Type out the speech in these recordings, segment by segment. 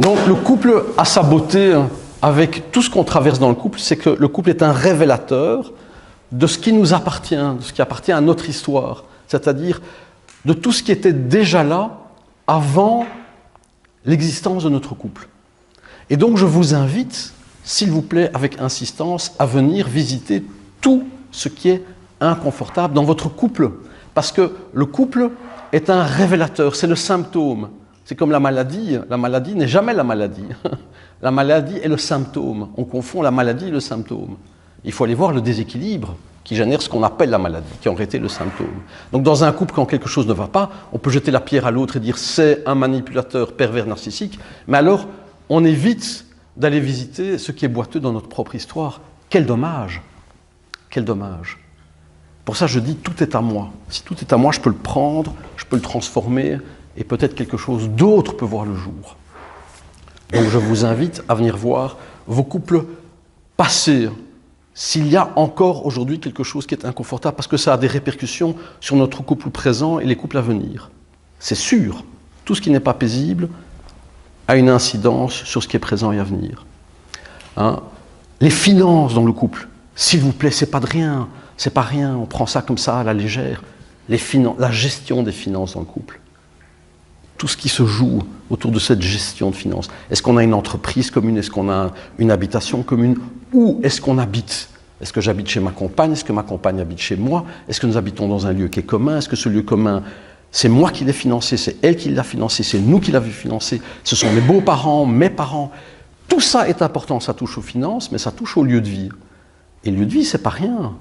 Donc le couple a sa beauté avec tout ce qu'on traverse dans le couple, c'est que le couple est un révélateur de ce qui nous appartient, de ce qui appartient à notre histoire, c'est-à-dire de tout ce qui était déjà là avant l'existence de notre couple. Et donc je vous invite, s'il vous plaît, avec insistance, à venir visiter tout ce qui est inconfortable dans votre couple. Parce que le couple est un révélateur, c'est le symptôme. C'est comme la maladie n'est jamais la maladie. La maladie est le symptôme. On confond la maladie et le symptôme. Il faut aller voir le déséquilibre qui génère ce qu'on appelle la maladie, qui aurait été le symptôme. Donc dans un couple, quand quelque chose ne va pas, on peut jeter la pierre à l'autre et dire c'est un manipulateur pervers narcissique, mais alors on évite d'aller visiter ce qui est boiteux dans notre propre histoire. Quel dommage! Quel dommage! Pour ça, je dis tout est à moi. Si tout est à moi, je peux le prendre, je peux le transformer, et peut-être quelque chose d'autre peut voir le jour. Donc je vous invite à venir voir vos couples passés, s'il y a encore aujourd'hui quelque chose qui est inconfortable, parce que ça a des répercussions sur notre couple présent et les couples à venir. C'est sûr, tout ce qui n'est pas paisible a une incidence sur ce qui est présent et à venir. Les finances dans le couple, s'il vous plaît, c'est pas de rien, c'est pas rien, on prend ça comme ça à la légère. La gestion des finances dans le couple. Tout ce qui se joue autour de cette gestion de finances. Est-ce qu'on a une entreprise commune? Est-ce qu'on a une habitation commune? Où est-ce qu'on habite? Est-ce que j'habite chez ma compagne? Est-ce que ma compagne habite chez moi? Est-ce que nous habitons dans un lieu qui est commun? Est-ce que ce lieu commun, c'est moi qui l'ai financé, c'est elle qui l'a financé, c'est nous qui l'avons financé, ce sont mes beaux-parents, mes parents? Tout ça est important, ça touche aux finances, mais ça touche au lieu de vie. Et le lieu de vie, c'est pas rien.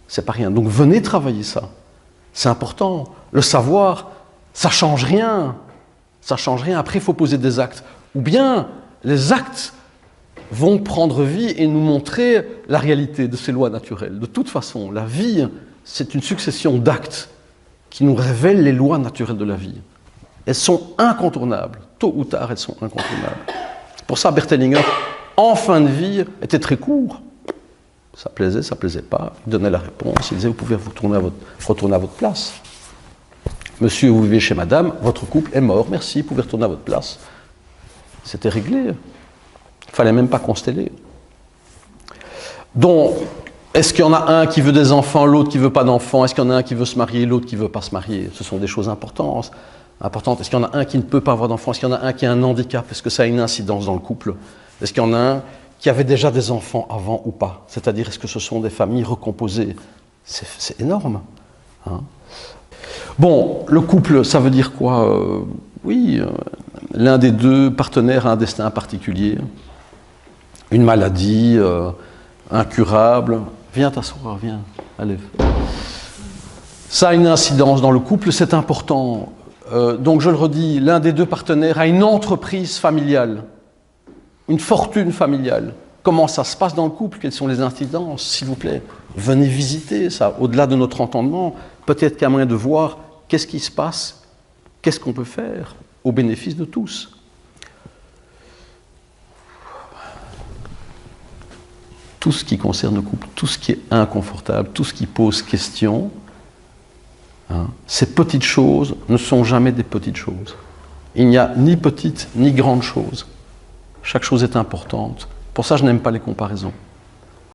C'est pas rien. Donc venez travailler ça. C'est important. Le savoir, ça change rien. Ça change rien. Après, il faut poser des actes. Ou bien, les actes vont prendre vie et nous montrer la réalité de ces lois naturelles. De toute façon, la vie, c'est une succession d'actes qui nous révèlent les lois naturelles de la vie. Elles sont incontournables. Tôt ou tard, elles sont incontournables. Pour ça, Bert Hellinger, en fin de vie, était très court. Ça plaisait pas. Il donnait la réponse. Il disait, vous pouvez retourner à votre place. Monsieur, vous vivez chez madame, votre couple est mort, merci, vous pouvez retourner à votre place. C'était réglé. Il ne fallait même pas consteller. Donc, est-ce qu'il y en a un qui veut des enfants, l'autre qui ne veut pas d'enfants? Est-ce qu'il y en a un qui veut se marier, l'autre qui ne veut pas se marier? Ce sont des choses importantes. Est-ce qu'il y en a un qui ne peut pas avoir d'enfants? Est-ce qu'il y en a un qui a un handicap? Est-ce que ça a une incidence dans le couple? Est-ce qu'il y en a un qui avait déjà des enfants avant ou pas? C'est-à-dire, est-ce que ce sont des familles recomposées? C'est énorme. Bon, le couple, ça veut dire quoi? L'un des deux partenaires a un destin particulier, une maladie incurable. Viens t'asseoir, viens, allez. Ça a une incidence dans le couple, c'est important. Donc je le redis, l'un des deux partenaires a une entreprise familiale, une fortune familiale. Comment ça se passe dans le couple? Quelles sont les incidences? S'il vous plaît, venez visiter ça, au-delà de notre entendement. Peut-être qu'il y a moyen de voir qu'est-ce qui se passe, qu'est-ce qu'on peut faire au bénéfice de tous. Tout ce qui concerne le couple, tout ce qui est inconfortable, tout ce qui pose question, ces petites choses ne sont jamais des petites choses. Il n'y a ni petites ni grandes choses. Chaque chose est importante. Pour ça, je n'aime pas les comparaisons.